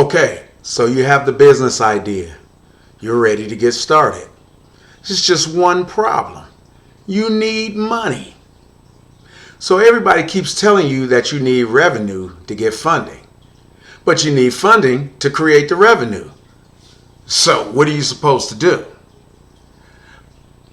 Okay, so you have the business idea. You're ready to get started. It's just one problem. You need money. So everybody keeps telling you that you need revenue to get funding. But you need funding to create the revenue. So what are you supposed to do?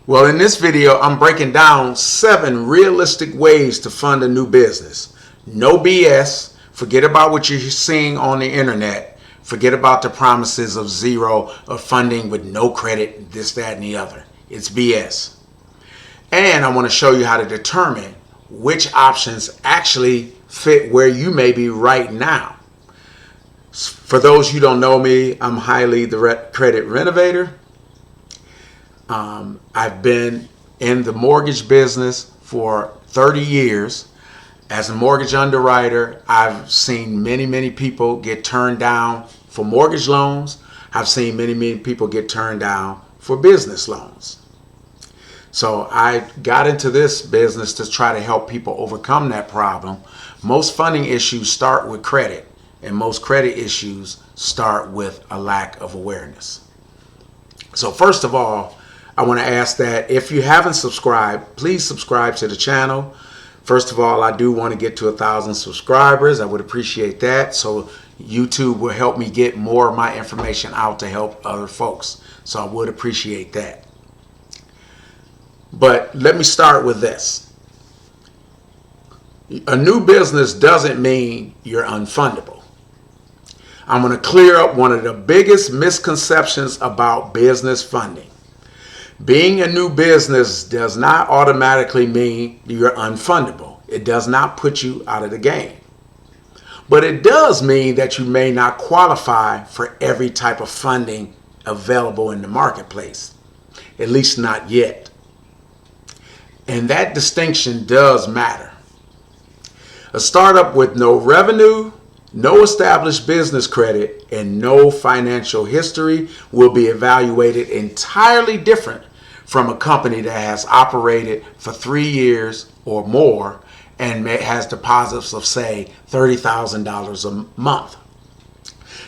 Well, in this video, I'm breaking down 7 realistic ways to fund a new business. No BS. Forget about what you're seeing on the internet. Forget about the promises of zero of funding with no credit, this, that, and the other. It's BS. And I want to show you how to determine which options actually fit where you may be right now. For those who don't know me, I'm Highly the Credit Renovator. I've been in the mortgage business for 30 years. As a mortgage underwriter, I've seen many people get turned down for mortgage loans. I've seen many people get turned down for business loans. So I got into this business to try to help people overcome that problem. Most funding issues start with credit, and most credit issues start with a lack of awareness. So first of all, I want to ask that if you haven't subscribed, please subscribe to the channel. First of all, I do want to get to 1,000 subscribers. I would appreciate that. So YouTube will help me get more of my information out to help other folks. So I would appreciate that. But let me start with this. A new business doesn't mean you're unfundable. I'm going to clear up one of the biggest misconceptions about business funding. Being a new business does not automatically mean you're unfundable. It does not put you out of the game. But it does mean that you may not qualify for every type of funding available in the marketplace, at least not yet. And that distinction does matter. A startup with no revenue, no established business credit, and no financial history will be evaluated entirely different from a company that has operated for 3 years or more and has deposits of, say, $30,000 a month.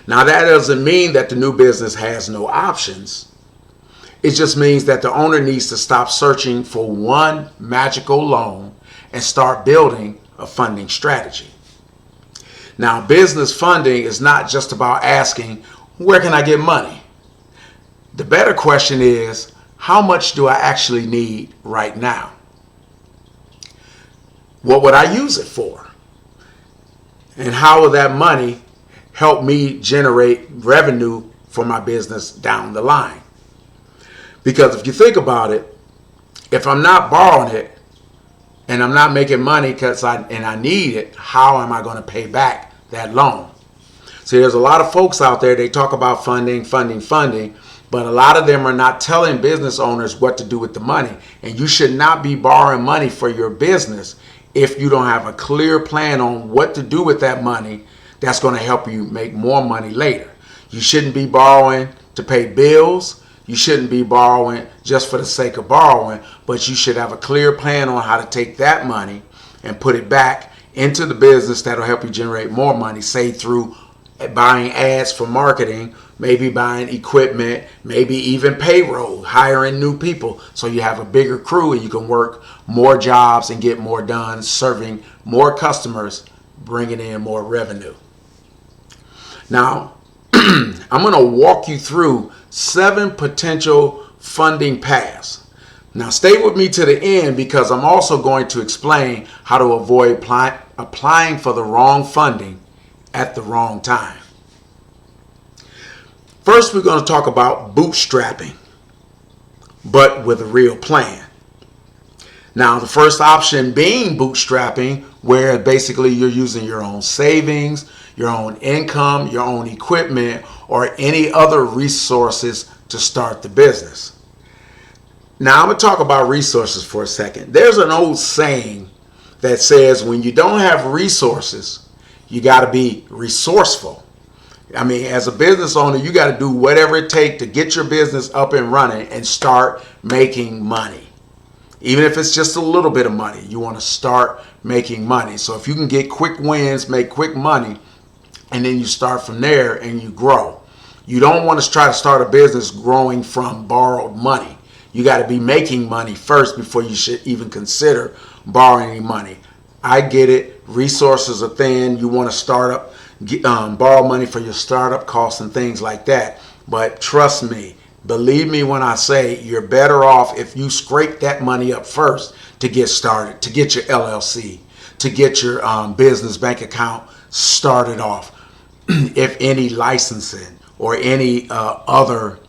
Now, that doesn't mean that the new business has no options. It just means that the owner needs to stop searching for one magical loan and start building a funding strategy. Now, business funding is not just about asking, where can I get money? The better question is, how much do I actually need right now? What would I use it for? And how will that money help me generate revenue for my business down the line? Because if you think about it, if I'm not borrowing it and I'm not making money because I need it, how am I going to pay back that loan? See, there's a lot of folks out there, they talk about funding, but a lot of them are not telling business owners what to do with the money. And you should not be borrowing money for your business if you don't have a clear plan on what to do with that money that's going to help you make more money later. You shouldn't be borrowing to pay bills. You shouldn't be borrowing just for the sake of borrowing, but you should have a clear plan on how to take that money and put it back into the business that'll help you generate more money, say through buying ads for marketing, maybe buying equipment, maybe even payroll, hiring new people so you have a bigger crew and you can work more jobs and get more done, serving more customers, bringing in more revenue. Now, I'm going to walk you through 7 potential funding paths. Now, stay with me to the end because I'm also going to explain how to avoid applying for the wrong funding at the wrong time. First, we're going to talk about bootstrapping, but with a real plan. Now, the first option being bootstrapping, where basically you're using your own savings, your own income, your own equipment, or any other resources to start the business. Now, I'm going to talk about resources for a second. There's an old saying that says when you don't have resources, you got to be resourceful. I mean, as a business owner, you got to do whatever it takes to get your business up and running and start making money. Even if it's just a little bit of money, you want to start making money. So if you can get quick wins, make quick money, and then you start from there and you grow. You don't want to try to start a business growing from borrowed money. You got to be making money first before you should even consider borrowing any money. I get it. Resources are thin. You want to start up, borrow money for your startup costs and things like that. But trust me, believe me when I say you're better off if you scrape that money up first to get started, to get your LLC, to get your business bank account started off. If any licensing or any other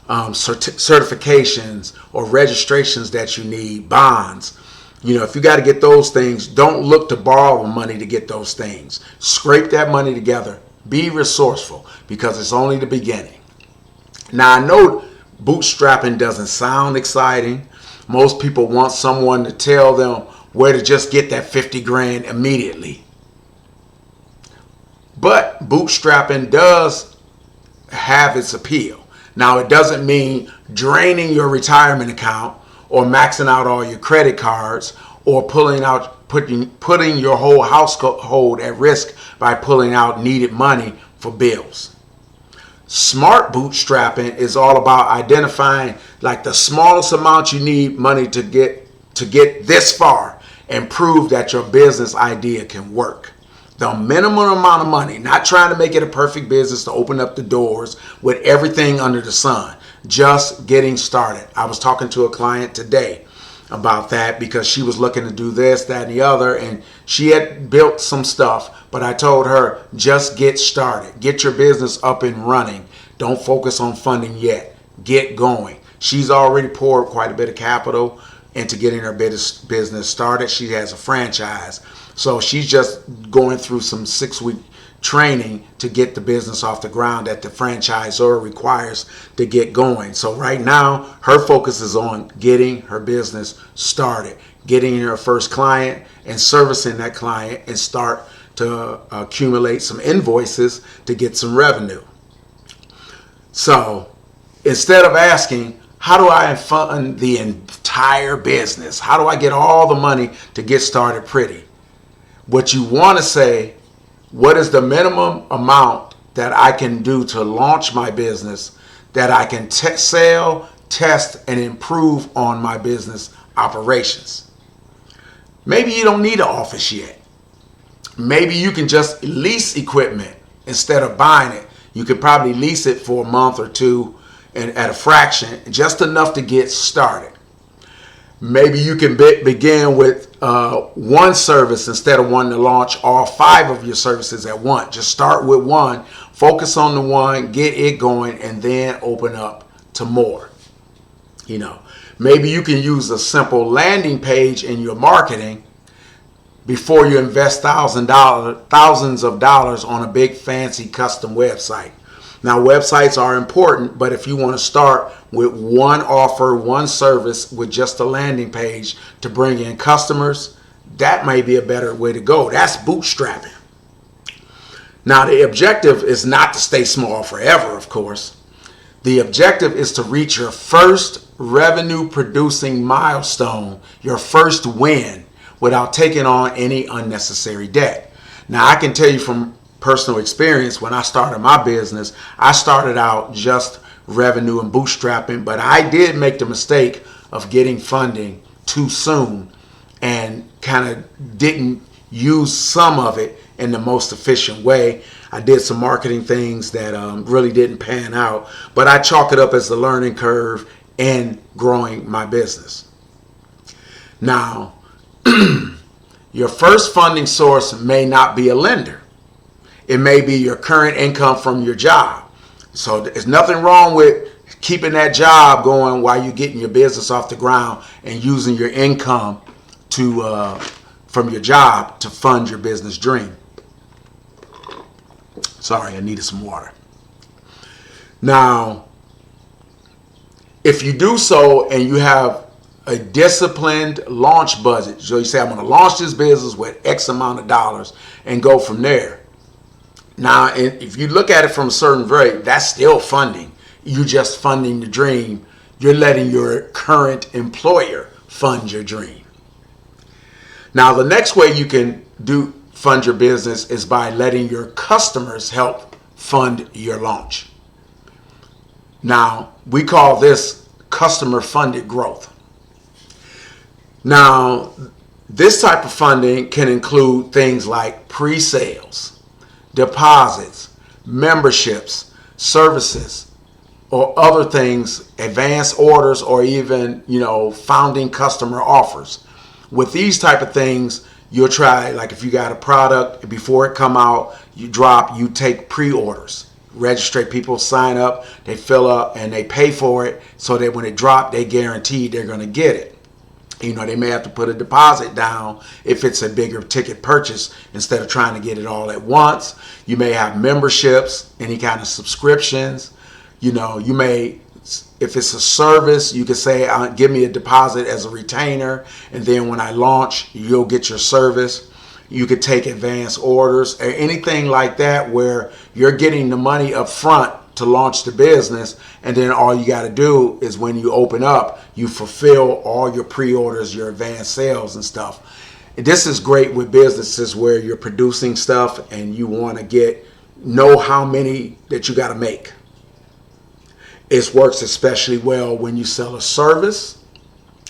certifications or registrations that you need, bonds, if you got to get those things, don't look to borrow money to get those things. Scrape that money together. Be resourceful, because it's only the beginning. Now, I know bootstrapping doesn't sound exciting. Most people want someone to tell them where to just get that 50 grand immediately. But bootstrapping does have its appeal. Now, it doesn't mean draining your retirement account or maxing out all your credit cards or putting your whole household at risk by pulling out needed money for bills. Smart bootstrapping is all about identifying like the smallest amount you need money to get this far and prove that your business idea can work. The minimum amount of money, not trying to make it a perfect business to open up the doors with everything under the sun, just getting started. I was talking to a client today about that because she was looking to do this, that, and the other, and she had built some stuff, but I told her, just get started. Get your business up and running. Don't focus on funding yet. Get going. She's already poured quite a bit of capital into getting her business started. She has a franchise. So she's just going through some 6-week training to get the business off the ground that the franchisor requires to get going. So right now, her focus is on getting her business started, getting her first client and servicing that client and start to accumulate some invoices to get some revenue. So instead of asking, how do I fund the entire business? How do I get all the money to get started pretty? What you want to say, what is the minimum amount that I can do to launch my business that I can sell, test, and improve on my business operations? Maybe you don't need an office yet. Maybe you can just lease equipment instead of buying it. You could probably lease it for a month or two and at a fraction, just enough to get started. Maybe you can begin with one service instead of wanting to launch all 5 of your services at once. Just start with one, focus on the one, get it going, and then open up to more. Maybe you can use a simple landing page in your marketing before you invest thousands of dollars on a big fancy custom website. Now, websites are important, but if you want to start with one offer, one service with just a landing page to bring in customers, that may be a better way to go. That's bootstrapping. Now, the objective is not to stay small forever, of course. The objective is to reach your first revenue producing milestone, your first win, without taking on any unnecessary debt. Now, I can tell you from personal experience, when I started my business, I started out just revenue and bootstrapping, but I did make the mistake of getting funding too soon and kind of didn't use some of it in the most efficient way. I did some marketing things that really didn't pan out, but I chalk it up as the learning curve in growing my business. Now, your first funding source may not be a lender. It may be your current income from your job. So there's nothing wrong with keeping that job going while you're getting your business off the ground and using your income from your job to fund your business dream. Sorry, I needed some water. Now, if you do so and you have a disciplined launch budget, so you say, I'm going to launch this business with X amount of dollars and go from there. Now, if you look at it from a certain rate, that's still funding. You're just funding the dream. You're letting your current employer fund your dream. Now, the next way you can fund your business is by letting your customers help fund your launch. Now, we call this customer funded growth. Now, this type of funding can include things like pre-sales, deposits, memberships, services, or other things, advance orders, or even, founding customer offers. With these type of things, you'll try, like if you got a product, before it come out, you take pre-orders. Register, people sign up, they fill up, and they pay for it, so that when it drop, they guaranteed they're going to get it. They may have to put a deposit down if it's a bigger ticket purchase instead of trying to get it all at once. You may have memberships, any kind of subscriptions. You may, if it's a service, you could say, give me a deposit as a retainer, and then when I launch, you'll get your service. You could take advance orders or anything like that where you're getting the money up front to launch the business, and then all you got to do is when you open up, you fulfill all your pre-orders, your advance sales and stuff. And this is great with businesses where you're producing stuff and you want to know how many that you got to make. It works especially well when you sell a service,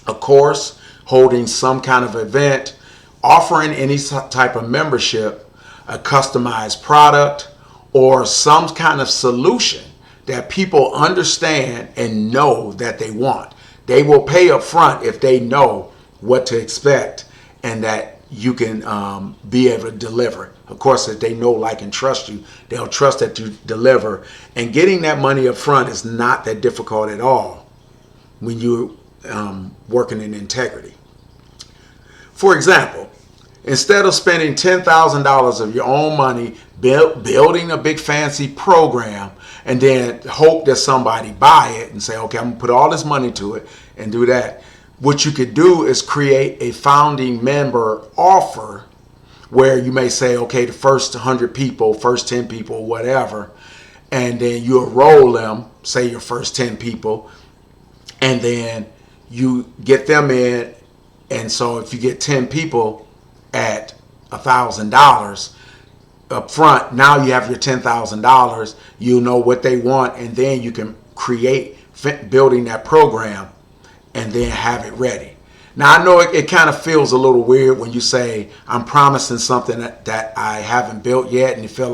a course, holding some kind of event, offering any type of membership, a customized product, or some kind of solution that people understand and know that they want. They will pay up front if they know what to expect and that you can be able to deliver. Of course, if they know, like, and trust you, they'll trust that you deliver. And getting that money up front is not that difficult at all when you're working in integrity. For example, instead of spending $10,000 of your own money building a big fancy program and then hope that somebody buy it and say, okay, I'm going to put all this money to it and do that, what you could do is create a founding member offer where you may say, okay, the first 100 people, first 10 people, whatever, and then you enroll them, say your first 10 people, and then you get them in. And so if you get 10 people at $1,000 up front, now you have your $10,000. You know what they want, and then you can create building that program and then have it ready. Now, I know it kind of feels a little weird when you say, I'm promising something that I haven't built yet, and you feel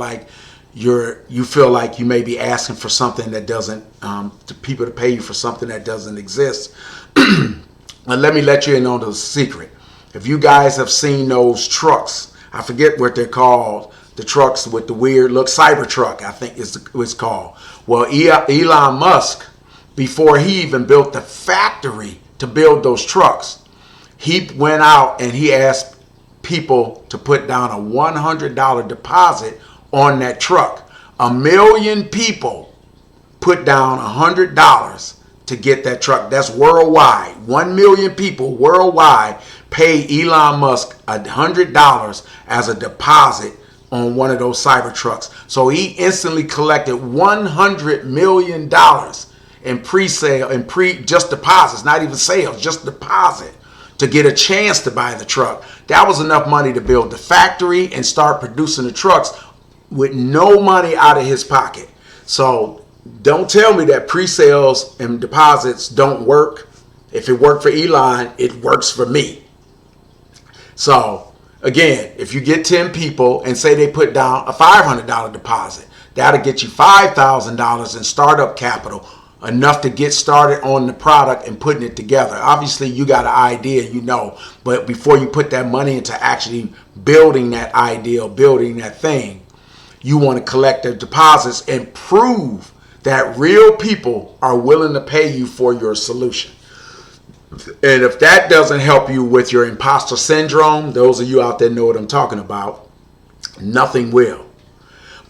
like you may be asking for something that doesn't, to people to pay you for something that doesn't exist. But let me let you in on the secret. If you guys have seen those trucks, I forget what they're called, the trucks with the weird look, Cybertruck, I think is what it's called. Well, Elon Musk, before he even built the factory to build those trucks, he went out and he asked people to put down a $100 deposit on that truck. 1 million people put down $100 to get that truck. That's worldwide. 1 million people worldwide paid Elon Musk $100 as a deposit on one of those Cybertrucks. So he instantly collected $100 million in pre-sale and just deposits, not even sales, just deposit, to get a chance to buy the truck. That was enough money to build the factory and start producing the trucks with no money out of his pocket. So don't tell me that pre-sales and deposits don't work. If it worked for Elon, it works for me. So again, if you get 10 people and say they put down a $500 deposit, that'll get you $5,000 in startup capital, enough to get started on the product and putting it together. Obviously, you got an idea, but before you put that money into actually building that idea, building that thing, you want to collect the deposits and prove that real people are willing to pay you for your solution. And if that doesn't help you with your imposter syndrome, those of you out there know what I'm talking about, nothing will.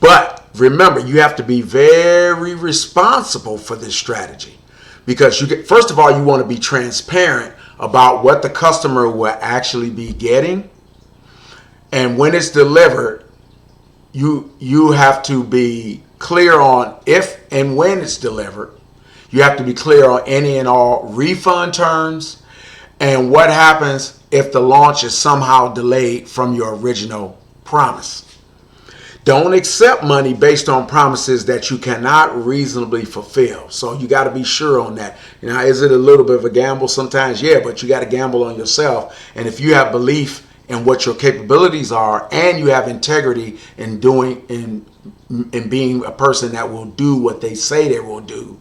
But remember, you have to be very responsible for this strategy, because first of all, you want to be transparent about what the customer will actually be getting. And when it's delivered, you have to be clear on if and when it's delivered. You have to be clear on any and all refund terms and what happens if the launch is somehow delayed from your original promise. Don't accept money based on promises that you cannot reasonably fulfill. So you got to be sure on that. You know, is it a little bit of a gamble sometimes? Yeah, but you got to gamble on yourself. And if you have belief in what your capabilities are, and you have integrity in being a person that will do what they say they will do,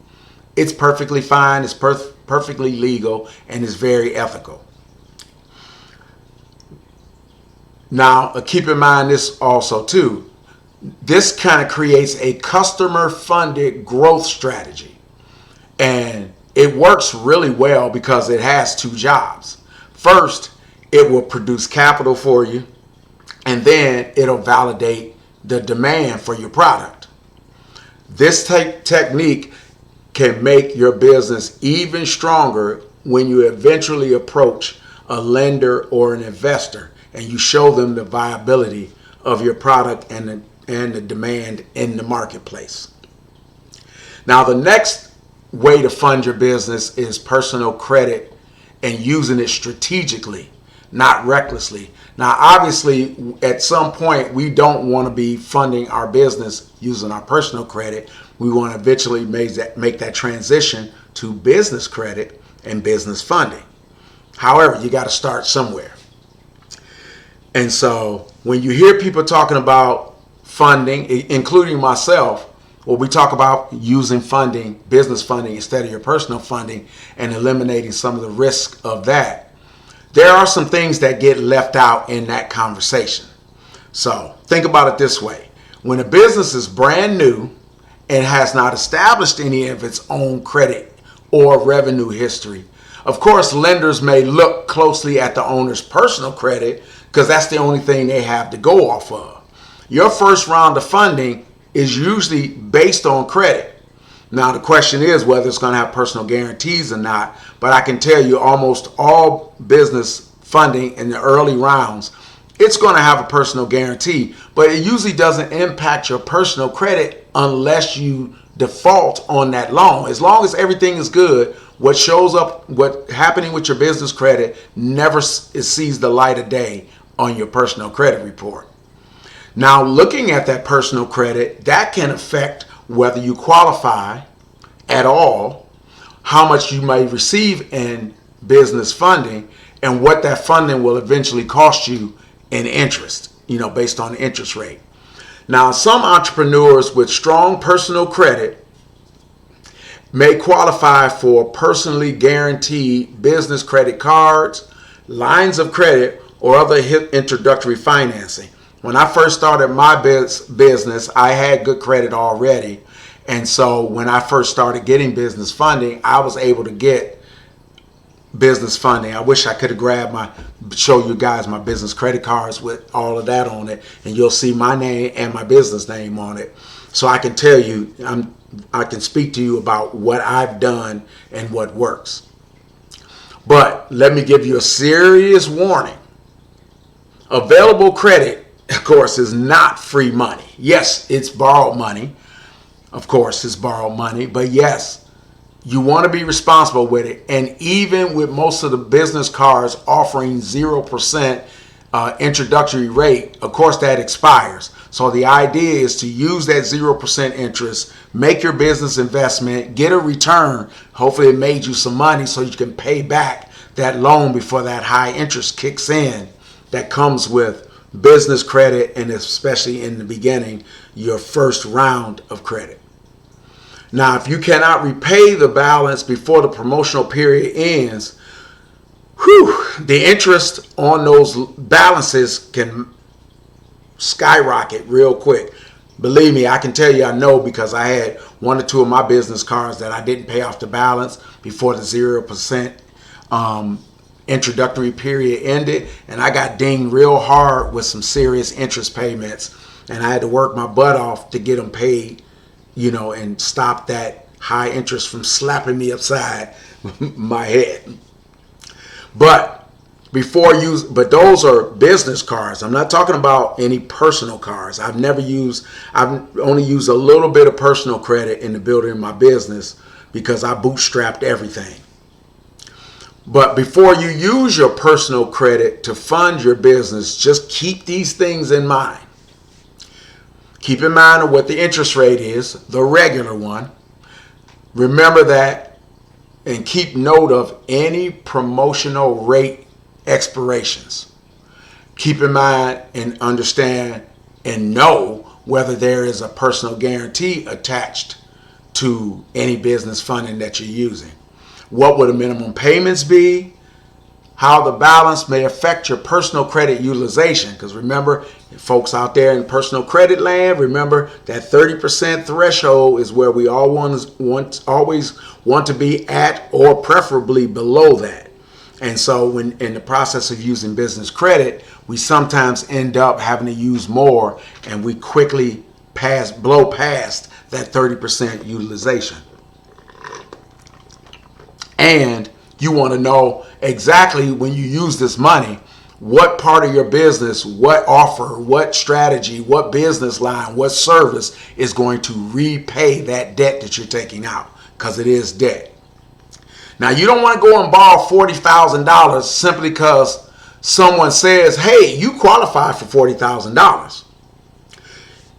it's perfectly fine. It's perfectly legal, and it's very ethical. Now, keep in mind this also too. This kind of creates a customer-funded growth strategy. And it works really well because it has two jobs. First, it will produce capital for you, and then it'll validate the demand for your product. This technique can make your business even stronger when you eventually approach a lender or an investor and you show them the viability of your product and the demand in the marketplace. Now, the next way to fund your business is personal credit and using it strategically, not recklessly. Now, obviously, at some point, we don't want to be funding our business using our personal credit. We want to eventually make that transition to business credit and business funding. However, you got to start somewhere. And so when you hear people talking about funding, including myself, well, we talk about using funding, business funding, instead of your personal funding and eliminating some of the risk of that. There are some things that get left out in that conversation. So think about it this way. When a business is brand new and has not established any of its own credit or revenue history, of course, lenders may look closely at the owner's personal credit because that's the only thing they have to go off of. Your first round of funding is usually based on credit. Now, the question is whether it's going to have personal guarantees or not, but I can tell you almost all business funding in the early rounds, it's going to have a personal guarantee, but it usually doesn't impact your personal credit unless you default on that loan. As long as everything is good, what shows up, what's happening with your business credit never sees the light of day on your personal credit report. Now, looking at that personal credit, that can affect whether you qualify at all, how much you may receive in business funding, and what that funding will eventually cost you in interest, based on the interest rate. Now, some entrepreneurs with strong personal credit may qualify for personally guaranteed business credit cards, lines of credit, or other introductory financing. When I first started my business, I had good credit already. And so when I first started getting business funding, I was able to get business funding. I wish I could have show you guys my business credit cards with all of that on it. And you'll see my name and my business name on it. So I can tell you, I can speak to you about what I've done and what works. But let me give you a serious warning. Available credit, of course, is not free money. Yes, it's borrowed money. Of course, it's borrowed money. But yes, you want to be responsible with it. And even with most of the business cards offering 0% introductory rate, of course, that expires. So the idea is to use that 0% interest, make your business investment, get a return. Hopefully it made you some money so you can pay back that loan before that high interest kicks in that comes with business credit, and especially in the beginning, your first round of credit. Now, if you cannot repay the balance before the promotional period ends, the interest on those balances can skyrocket real quick. Believe me, I can tell you, I know, because I had one or two of my business cards that I didn't pay off the balance before the 0% introductory period ended, and I got dinged real hard with some serious interest payments, and I had to work my butt off to get them paid, and stop that high interest from slapping me upside my head. But those are business cards. I'm not talking about any personal cards. I've only used a little bit of personal credit in the building of my business because I bootstrapped everything. But before you use your personal credit to fund your business, just keep these things in mind. Keep in mind what the interest rate is, the regular one. Remember that, and keep note of any promotional rate expirations. Keep in mind and understand and know whether there is a personal guarantee attached to any business funding that you're using. What would the minimum payments be? How the balance may affect your personal credit utilization. Because remember, folks out there in personal credit land, remember that 30% threshold is where we always want to be at, or preferably below that. And so when in the process of using business credit, we sometimes end up having to use more, and we quickly blow past that 30% utilization. And you want to know exactly when you use this money, what part of your business, what offer, what strategy, what business line, what service is going to repay that debt that you're taking out, because it is debt. Now, you don't want to go and borrow $40,000 simply because someone says, hey, you qualify for $40,000.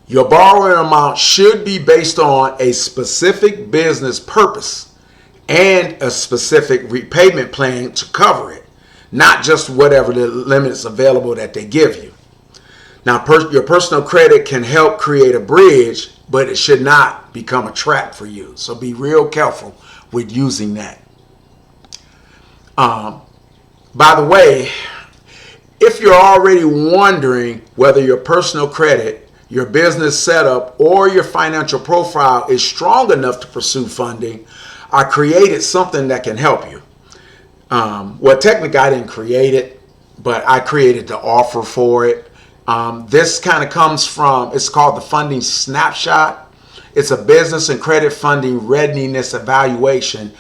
Your borrowing amount should be based on a specific business purpose and a specific repayment plan to cover it, not just whatever the limits available that they give you. Now, your personal credit can help create a bridge, but it should not become a trap for you. So be real careful with using that. By the way, if you're already wondering whether your personal credit, your business setup, or your financial profile is strong enough to pursue funding, I created something that can help you. Well, technically I didn't create it, but I created the offer for it. This kind of comes from, it's called the Funding Snapshot. It's a business and credit funding readiness evaluation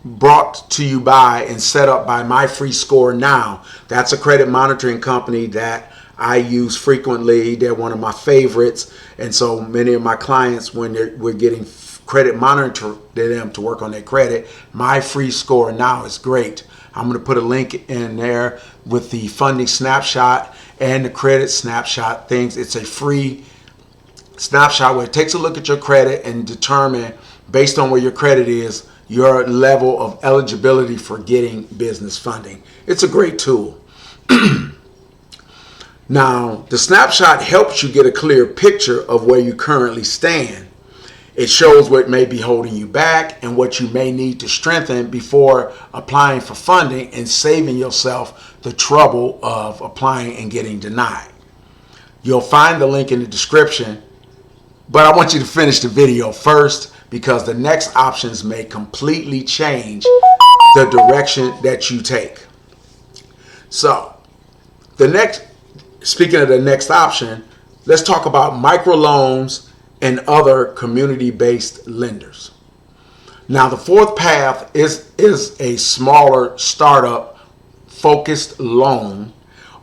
brought to you by and set up by My Free Score Now. That's a credit monitoring company that I use frequently. They're one of my favorites. And so many of my clients, when we're getting credit monitor to them to work on their credit, My Free Score Now is great. I'm going to put a link in there with the funding snapshot and the credit snapshot things. It's a free snapshot where it takes a look at your credit and determine, based on where your credit is, your level of eligibility for getting business funding. It's a great tool. Now, the snapshot helps you get a clear picture of where you currently stand. It shows what may be holding you back and what you may need to strengthen before applying for funding and saving yourself the trouble of applying and getting denied. You'll find the link in the description, but I want you to finish the video first, because the next options may completely change the direction that you take. So, speaking of the next option, let's talk about microloans and other community-based lenders. Now, the fourth path is a smaller startup-focused loan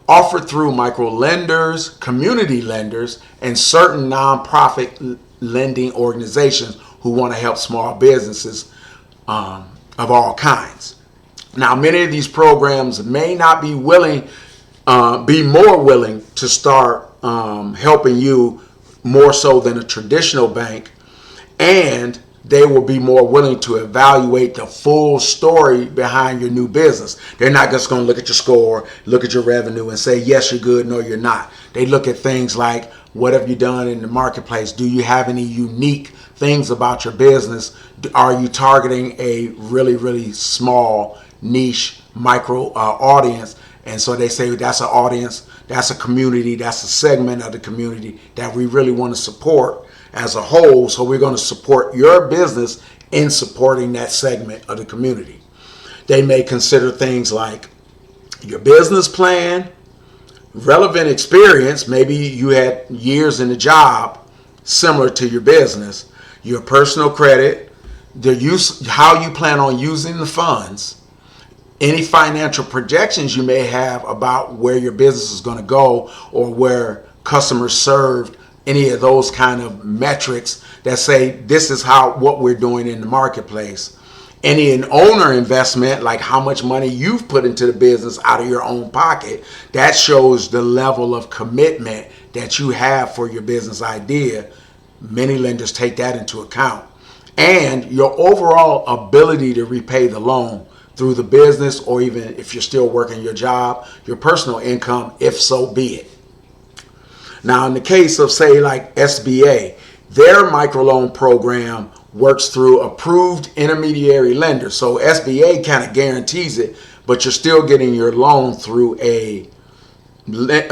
offered through micro lenders, community lenders, and certain nonprofit lending organizations who want to help small businesses of all kinds. Now, many of these programs may not be be more willing to start helping you more so than a traditional bank, and they will be more willing to evaluate the full story behind your new business. They're not just going to look at your score, look at your revenue, and say, yes, you're good, no, you're not. They look at things like, what have you done in the marketplace? Do you have any unique things about your business? Are you targeting a really, really small niche micro audience? And so they say that's an audience, that's a community, that's a segment of the community that we really want to support as a whole. So we're going to support your business in supporting that segment of the community. They may consider things like your business plan, relevant experience. Maybe you had years in the job similar to your business, your personal credit, how you plan on using the funds, any financial projections you may have about where your business is going to go or where customers served, any of those kind of metrics that say this is what we're doing in the marketplace. Any an owner investment, like how much money you've put into the business out of your own pocket, that shows the level of commitment that you have for your business idea. Many lenders take that into account. And your overall ability to repay the loan through the business, or even if you're still working your job, your personal income, if so be it. Now, in the case of, say, like SBA, their microloan program works through approved intermediary lenders. So SBA kind of guarantees it, but you're still getting your loan through a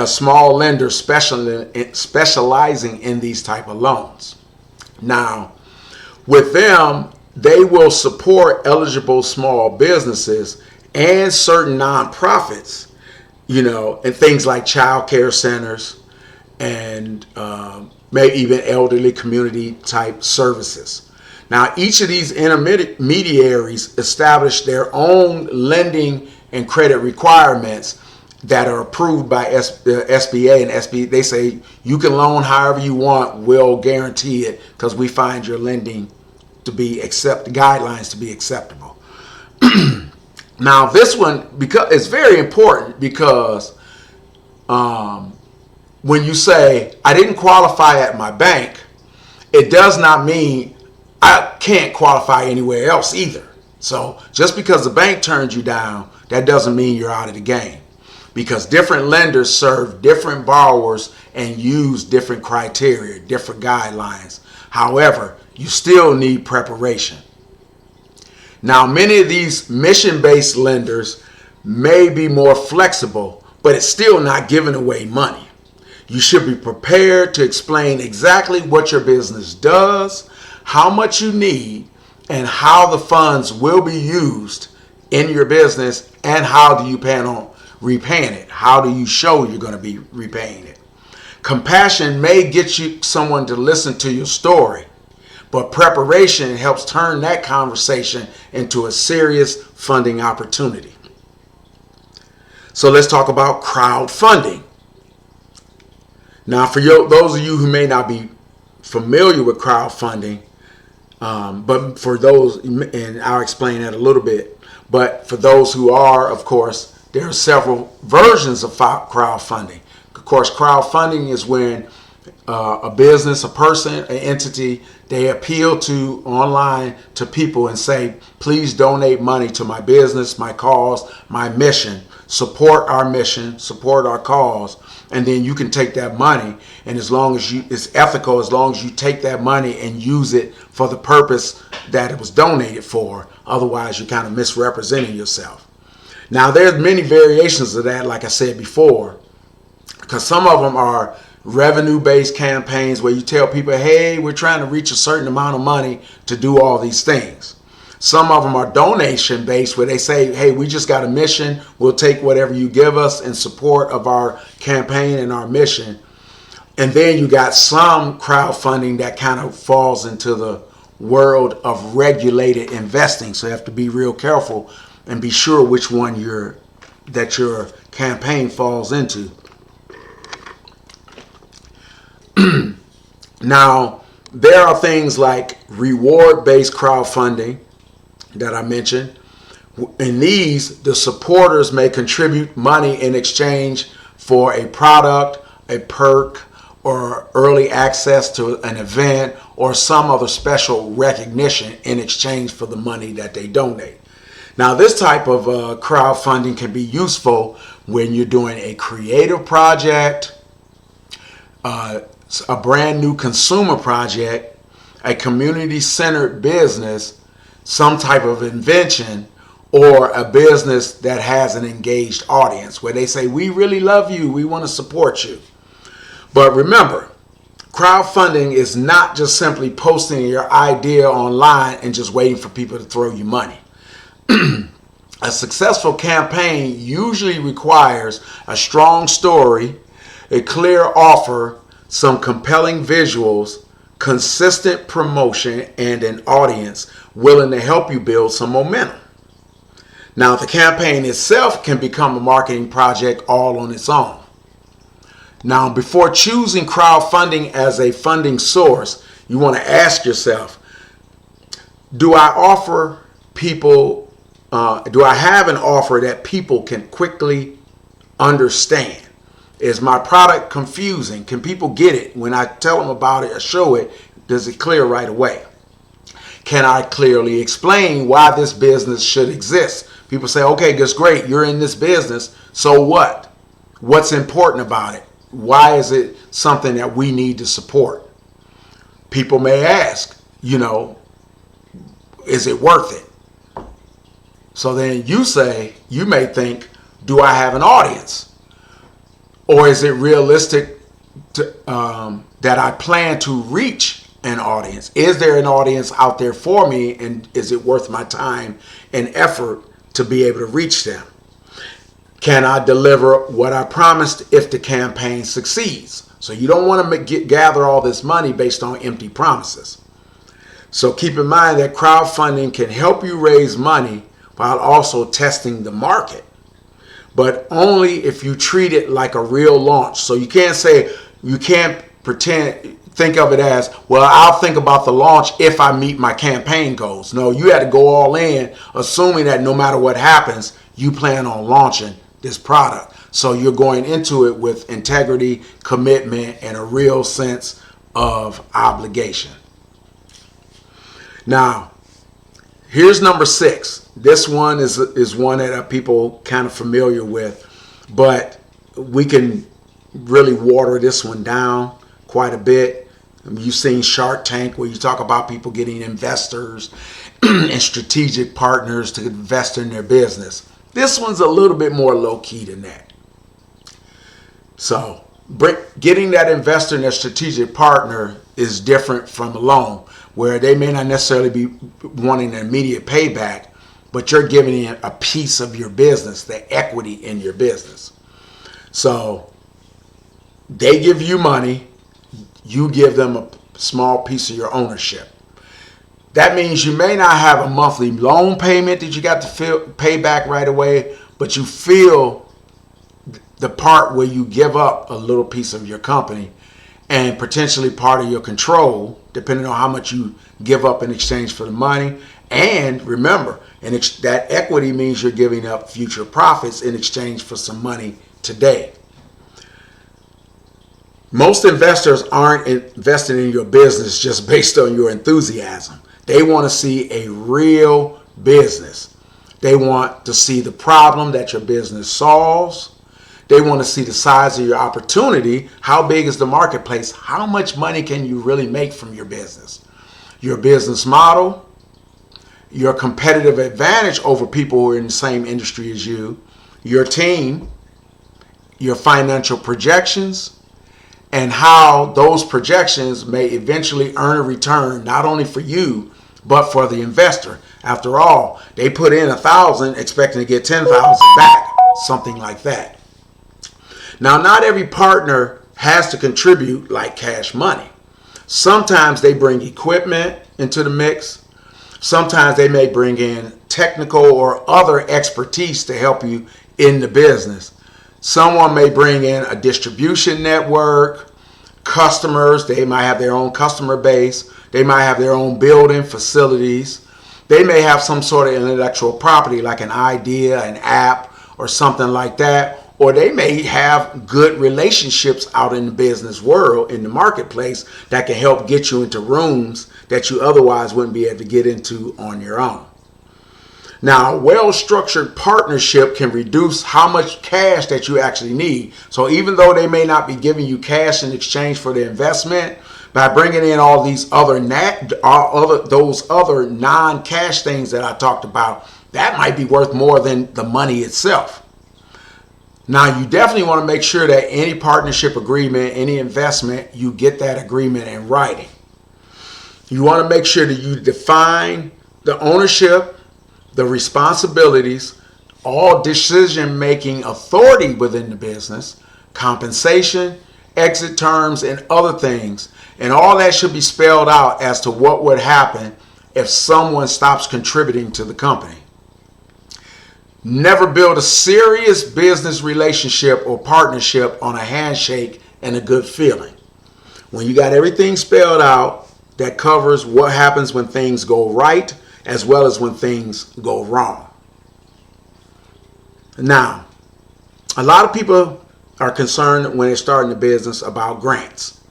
small lender specializing in these type of loans. Now, with them, they will support eligible small businesses and certain nonprofits, and things like child care centers and maybe even elderly community type services. Now, each of these intermediaries establish their own lending and credit requirements that are approved by SBA, and SBA, they say you can loan however you want, we'll guarantee it because we find your lending to be guidelines to be acceptable. Now, this one it's very important because when you say I didn't qualify at my bank, it does not mean I can't qualify anywhere else either. So just because the bank turns you down, that doesn't mean you're out of the game, because different lenders serve different borrowers and use different criteria, different guidelines. However, you still need preparation. Now, many of these mission-based lenders may be more flexible, but it's still not giving away money. You should be prepared to explain exactly what your business does, how much you need, and how the funds will be used in your business, and how do you plan on repaying it? How do you show you're going to be repaying it? Compassion may get you someone to listen to your story, but preparation helps turn that conversation into a serious funding opportunity. So let's talk about crowdfunding. Now, for those of you who may not be familiar with crowdfunding, but for those, and I'll explain that a little bit, but for those who are, of course, there are several versions of crowdfunding. Of course, crowdfunding is when a business, a person, an entity, they appeal to online to people and say, please donate money to my business, my cause, my mission, support our mission, support our cause. And then you can take that money, and as long as it's ethical, as long as you take that money and use it for the purpose that it was donated for. Otherwise, you're kind of misrepresenting yourself. Now, there's many variations of that, like I said before, because some of them are revenue-based campaigns where you tell people, hey, we're trying to reach a certain amount of money to do all these things. Some of them are donation-based where they say, hey, we just got a mission. We'll take whatever you give us in support of our campaign and our mission. And then you got some crowdfunding that kind of falls into the world of regulated investing. So you have to be real careful and be sure which one that your campaign falls into. Now, there are things like reward-based crowdfunding that I mentioned. In these, the supporters may contribute money in exchange for a product, a perk, or early access to an event, or some other special recognition in exchange for the money that they donate. Now, this type of crowdfunding can be useful when you're doing a creative project, a brand new consumer project, a community-centered business, some type of invention, or a business that has an engaged audience where they say, we really love you, we want to support you. But remember, crowdfunding is not just simply posting your idea online and just waiting for people to throw you money. A successful campaign usually requires a strong story, a clear offer, some compelling visuals, consistent promotion, and an audience willing to help you build some momentum. Now, the campaign itself can become a marketing project all on its own. Now, before choosing crowdfunding as a funding source, you want to ask yourself, do I offer people, do I have an offer that people can quickly understand? Is my product confusing? Can people get it when I tell them about it or show it? Does it clear right away? Can I clearly explain why this business should exist? People say, okay, that's great. You're in this business. So what? What's important about it? Why is it something that we need to support? People may ask, is it worth it? So then you may think, do I have an audience? Or is it realistic that I plan to reach an audience? Is there an audience out there for me, and is it worth my time and effort to be able to reach them? Can I deliver what I promised if the campaign succeeds? So you don't want to gather all this money based on empty promises. So keep in mind that crowdfunding can help you raise money while also testing the market, but only if you treat it like a real launch. So you can't think of it as, well, I'll think about the launch if I meet my campaign goals. No, you had to go all in, assuming that no matter what happens, you plan on launching this product. So you're going into it with integrity, commitment, and a real sense of obligation. Now, here's number 6. This one is one that people kind of familiar with, but we can really water this one down quite a bit. You've seen Shark Tank, where you talk about people getting investors and strategic partners to invest in their business. This one's a little bit more low-key than that. So getting that investor and that strategic partner is different from a loan, where they may not necessarily be wanting an immediate payback, but you're giving them a piece of your business, the equity in your business. So they give you money, you give them a small piece of your ownership. That means you may not have a monthly loan payment that you got to pay back right away, but you feel the part where you give up a little piece of your company and potentially part of your control, depending on how much you give up in exchange for the money. And remember, that equity means you're giving up future profits in exchange for some money today. Most investors aren't investing in your business just based on your enthusiasm. They want to see a real business. They want to see the problem that your business solves. They want to see the size of your opportunity. How big is the marketplace? How much money can you really make from your business? Your business model, your competitive advantage over people who are in the same industry as you, your team, your financial projections, and how those projections may eventually earn a return, not only for you, but for the investor. After all, they put in 1,000 expecting to get 10,000 back, something like that. Now, not every partner has to contribute like cash money. Sometimes they bring equipment into the mix. Sometimes they may bring in technical or other expertise to help you in the business. Someone may bring in a distribution network, customers. They might have their own customer base. They might have their own building, facilities. They may have some sort of intellectual property like an idea, an app, or something like that. Or they may have good relationships out in the business world, in the marketplace, that can help get you into rooms that you otherwise wouldn't be able to get into on your own. Now, a well-structured partnership can reduce how much cash that you actually need. So even though they may not be giving you cash in exchange for the investment, by bringing in all these other non-cash things that I talked about, that might be worth more than the money itself. Now, you definitely want to make sure that any partnership agreement, any investment, you get that agreement in writing. You want to make sure that you define the ownership, the responsibilities, all decision-making authority within the business, compensation, exit terms, and other things. And all that should be spelled out as to what would happen if someone stops contributing to the company. Never build a serious business relationship or partnership on a handshake and a good feeling. When you got everything spelled out that covers what happens when things go right as well as when things go wrong. Now, a lot of people are concerned when they're starting a business about grants.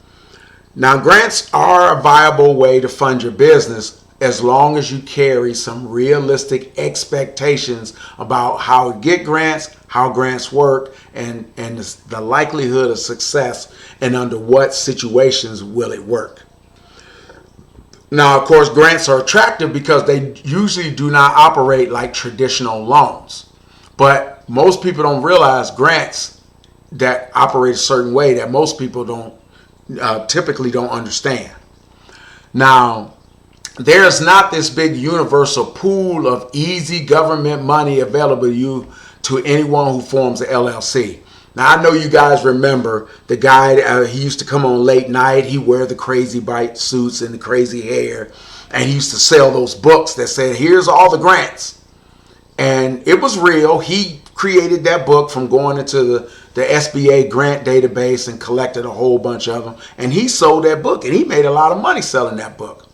Now, grants are a viable way to fund your business as long as you carry some realistic expectations about how to get grants, how grants work, and the likelihood of success, and under what situations will it work. Now, of course, grants are attractive because they usually do not operate like traditional loans. But most people don't realize grants that operate a certain way that most people typically don't understand. Now, there's not this big universal pool of easy government money available to anyone who forms an LLC. Now, I know you guys remember the guy, he used to come on late night. He wear the crazy bright suits and the crazy hair. And he used to sell those books that said, here's all the grants. And it was real. He created that book from going into the SBA grant database and collected a whole bunch of them. And he sold that book, and he made a lot of money selling that book.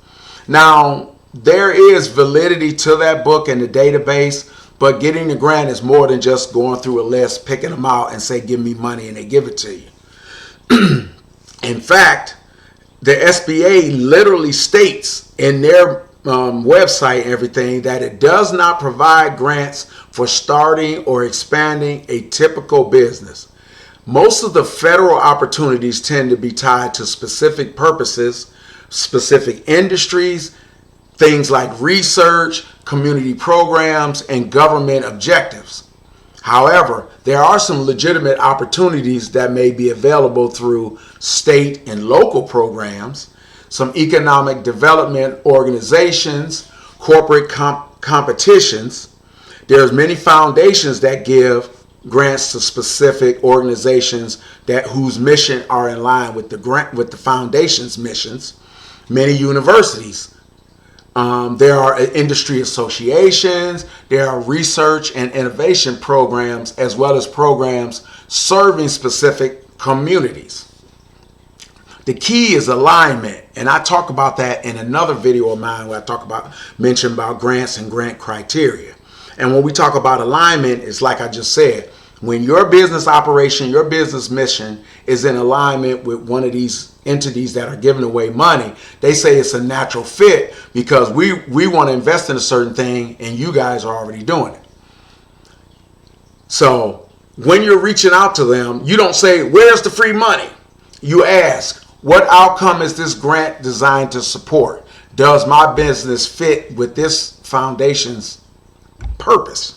Now, there is validity to that book and the database, but getting the grant is more than just going through a list, picking them out and say, give me money, and they give it to you. In fact, the SBA literally states in their website and everything that it does not provide grants for starting or expanding a typical business. Most of the federal opportunities tend to be tied to specific purposes, specific industries, things like research, community programs, and government objectives. However, there are some legitimate opportunities that may be available through state and local programs, some economic development organizations, corporate competitions. There's many foundations that give grants to specific organizations whose mission are in line with the foundation's missions. Many universities. There are industry associations. There are research and innovation programs, as well as programs serving specific communities. The key is alignment, and I talk about that in another video of mine where I mention about grants and grant criteria. And when we talk about alignment, it's like I just said, when your business operation, your business mission is in alignment with one of these entities that are giving away money, they say it's a natural fit because we want to invest in a certain thing and you guys are already doing it. So when you're reaching out to them, you don't say, where's the free money? You ask, what outcome is this grant designed to support? Does my business fit with this foundation's purpose?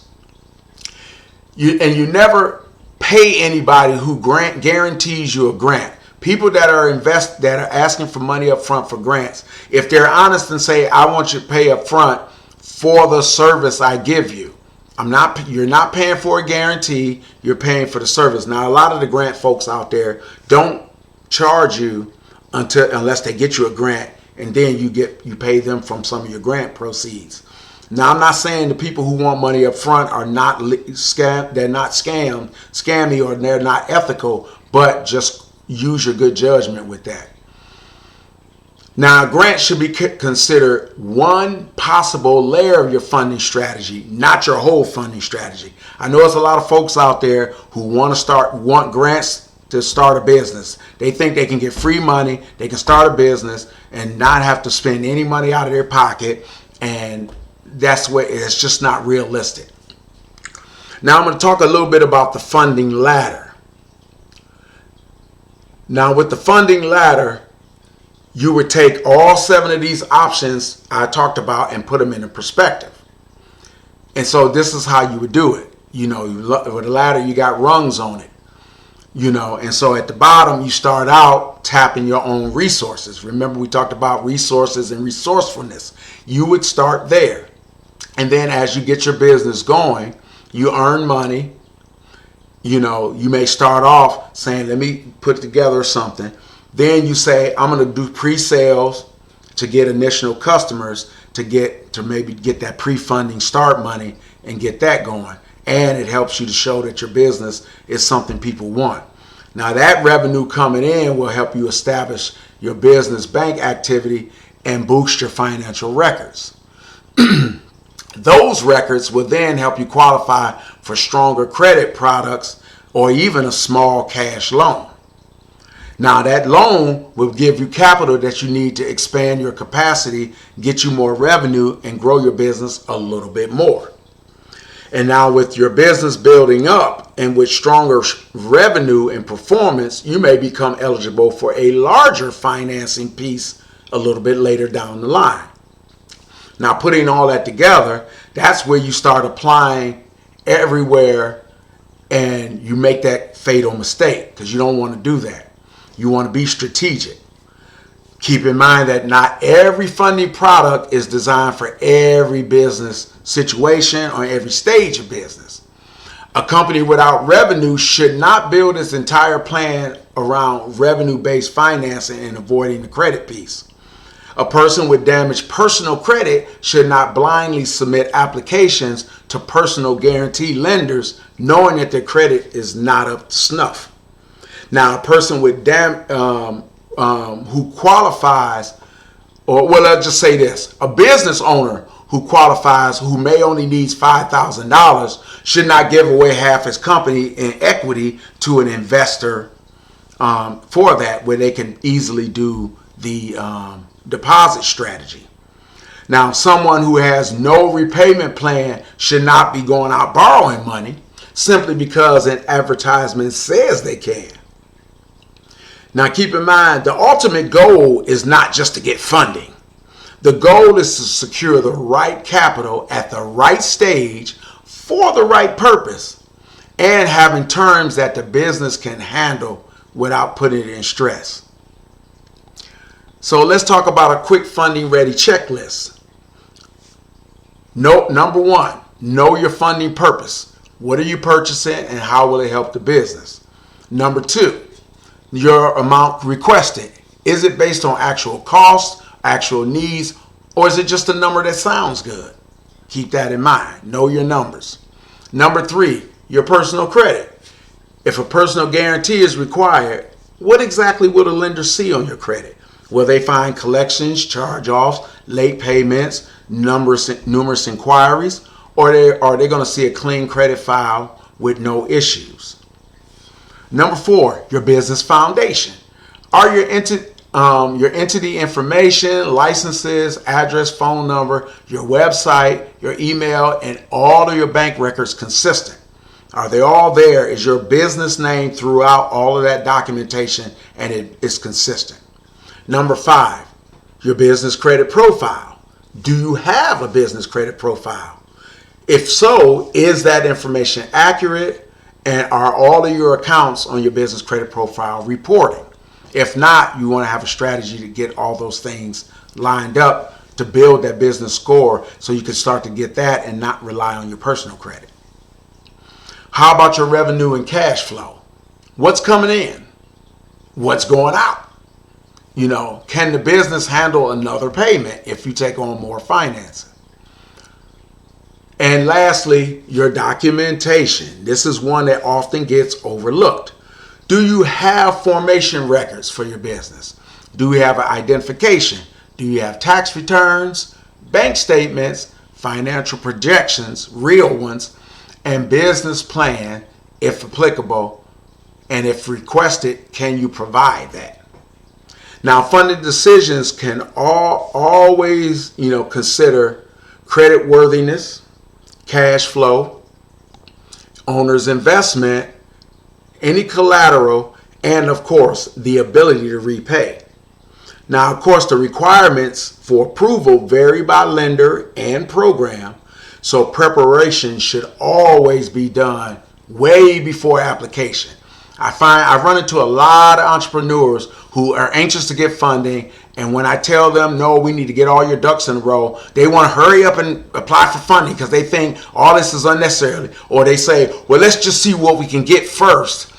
You never pay anybody who guarantees you a grant. People that are asking for money up front for grants, if they're honest and say, I want you to pay up front for the service I give you. You're not paying for a guarantee, you're paying for the service. Now, a lot of the grant folks out there don't charge you unless they get you a grant, and then you pay them from some of your grant proceeds. Now, I'm not saying the people who want money up front are not they're not scammy, or they're not ethical, but just use your good judgment with that. Now, grants should be considered one possible layer of your funding strategy, not your whole funding strategy. I know there's a lot of folks out there who want grants to start a business. They think they can get free money, they can start a business and not have to spend any money out of their pocket, and it's just not realistic. Now I'm going to talk a little bit about the funding ladder. Now with the funding ladder, you would take all 7 of these options I talked about and put them in a perspective. And so this is how you would do it. With the ladder, you got rungs on it. And so at the bottom, you start out tapping your own resources. Remember, we talked about resources and resourcefulness. You would start there. And then as you get your business going, you earn money. You may start off saying, let me put together something. Then you say, I'm going to do pre-sales to get initial customers to maybe get that pre-funding start money and get that going. And it helps you to show that your business is something people want. Now that revenue coming in will help you establish your business bank activity and boost your financial records. Those records will then help you qualify for stronger credit products or even a small cash loan. Now, that loan will give you capital that you need to expand your capacity, get you more revenue, and grow your business a little bit more. And now with your business building up and with stronger revenue and performance, you may become eligible for a larger financing piece a little bit later down the line. Now, putting all that together, that's where you start applying everywhere and you make that fatal mistake, because you don't want to do that. You want to be strategic. Keep in mind that not every funding product is designed for every business situation or every stage of business. A company without revenue should not build its entire plan around revenue-based financing and avoiding the credit piece. A person with damaged personal credit should not blindly submit applications to personal guarantee lenders knowing that their credit is not up to snuff. Now, a person with who qualifies, or well, let's just say this: a business owner who qualifies, who may only needs $5,000, should not give away half his company in equity to an investor for that, where they can easily do the deposit strategy. Now, someone who has no repayment plan should not be going out borrowing money simply because an advertisement says they can. Now, keep in mind, the ultimate goal is not just to get funding. The goal is to secure the right capital at the right stage for the right purpose and having terms that the business can handle without putting it in stress. So let's talk about a quick funding ready checklist. Number one, know your funding purpose. What are you purchasing and how will it help the business? Number two, your amount requested. Is it based on actual costs, actual needs, or is it just a number that sounds good? Keep that in mind. Know your numbers. Number three, your personal credit. If a personal guarantee is required, what exactly will the lender see on your credit? Will they find collections, charge-offs, late payments, numerous inquiries, or are they going to see a clean credit file with no issues? Number four, your business foundation. Are your entity information, licenses, address, phone number, your website, your email, and all of your bank records consistent? Are they all there? Is your business name throughout all of that documentation and it is consistent? Number five, your business credit profile. Do you have a business credit profile? If so, is that information accurate? And are all of your accounts on your business credit profile reporting? If not, you want to have a strategy to get all those things lined up to build that business score so you can start to get that and not rely on your personal credit. How about your revenue and cash flow? What's coming in? What's going out? Can the business handle another payment if you take on more financing? And lastly, your documentation. This is one that often gets overlooked. Do you have formation records for your business? Do you have an identification? Do you have tax returns, bank statements, financial projections, real ones, and business plan, if applicable, and if requested, can you provide that? Now, funding decisions can always, consider credit worthiness, cash flow, owner's investment, any collateral, and of course, the ability to repay. Now, of course, the requirements for approval vary by lender and program, so preparation should always be done way before application. I run into a lot of entrepreneurs who are anxious to get funding, and when I tell them, no, we need to get all your ducks in a row, they want to hurry up and apply for funding because they think all this is unnecessary. Or they say, well, let's just see what we can get first.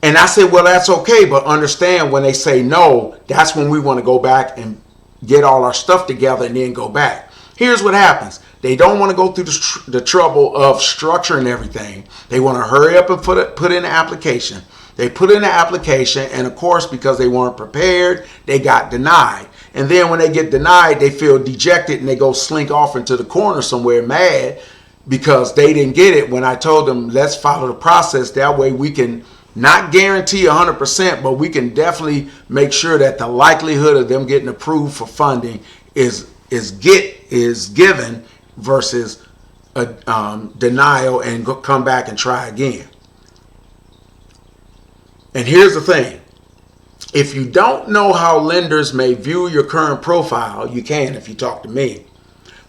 And I say, well, that's okay, but understand when they say no, that's when we want to go back and get all our stuff together and then go back. Here's what happens. They don't want to go through the trouble of structuring everything. They want to hurry up and put in an application. They put in an application, and of course, because they weren't prepared, they got denied. And then when they get denied, they feel dejected and they go slink off into the corner somewhere mad because they didn't get it when I told them, let's follow the process. That way we can not guarantee 100%, but we can definitely make sure that the likelihood of them getting approved for funding is given versus a denial and come back and try again. And here's the thing. If you don't know how lenders may view your current profile, you can if you talk to me.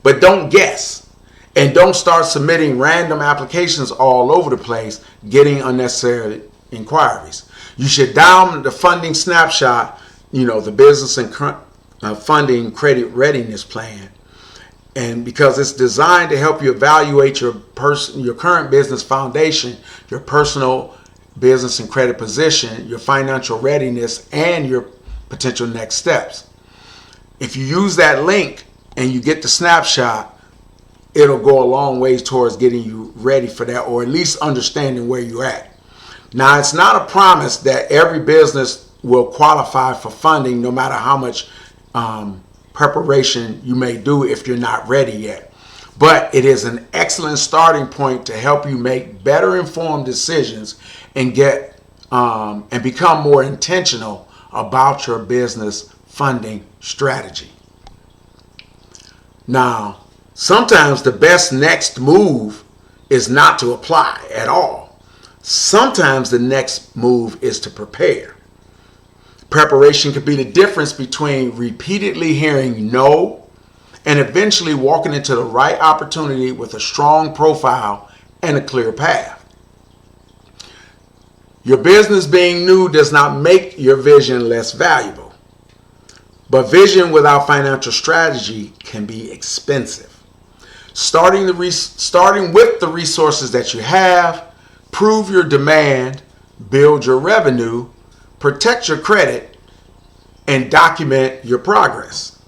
But don't guess. And don't start submitting random applications all over the place, getting unnecessary inquiries. You should download the funding snapshot, the business and funding credit readiness plan. And because it's designed to help you evaluate your current business foundation, your personal business and credit position, your financial readiness, and your potential next steps. If you use that link and you get the snapshot, it'll go a long ways towards getting you ready for that, or at least understanding where you're at. Now, it's not a promise that every business will qualify for funding, no matter how much preparation you may do if you're not ready yet. But it is an excellent starting point to help you make better informed decisions and get and become more intentional about your business funding strategy. Now, sometimes the best next move is not to apply at all. Sometimes the next move is to prepare. Preparation could be the difference between repeatedly hearing no and eventually walking into the right opportunity with a strong profile and a clear path. Your business being new does not make your vision less valuable, but vision without financial strategy can be expensive. Starting with the resources that you have, prove your demand, build your revenue, protect your credit, and document your progress.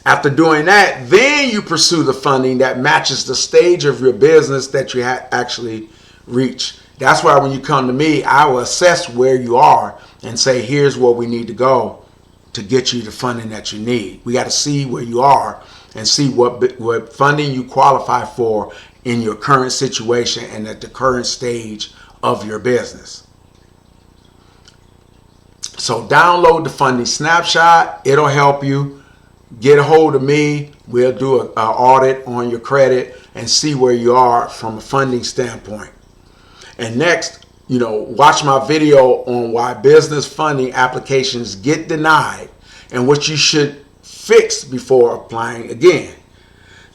After doing that, then you pursue the funding that matches the stage of your business that you actually reach. That's why when you come to me, I will assess where you are and say, here's where we need to go to get you the funding that you need. We got to see where you are and see what funding you qualify for in your current situation and at the current stage of your business. So download the funding snapshot. It'll help you. Get a hold of me. We'll do an audit on your credit and see where you are from a funding standpoint. And next, watch my video on why business funding applications get denied and what you should fix before applying again.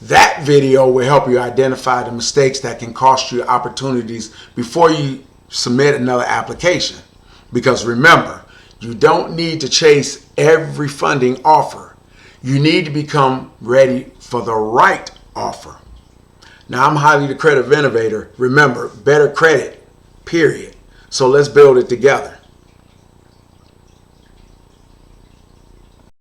That video will help you identify the mistakes that can cost you opportunities before you submit another application. Because remember, you don't need to chase every funding offer. You need to become ready for the right offer. Now, I'm highly the credit innovator. Remember, better credit, period. So let's build it together.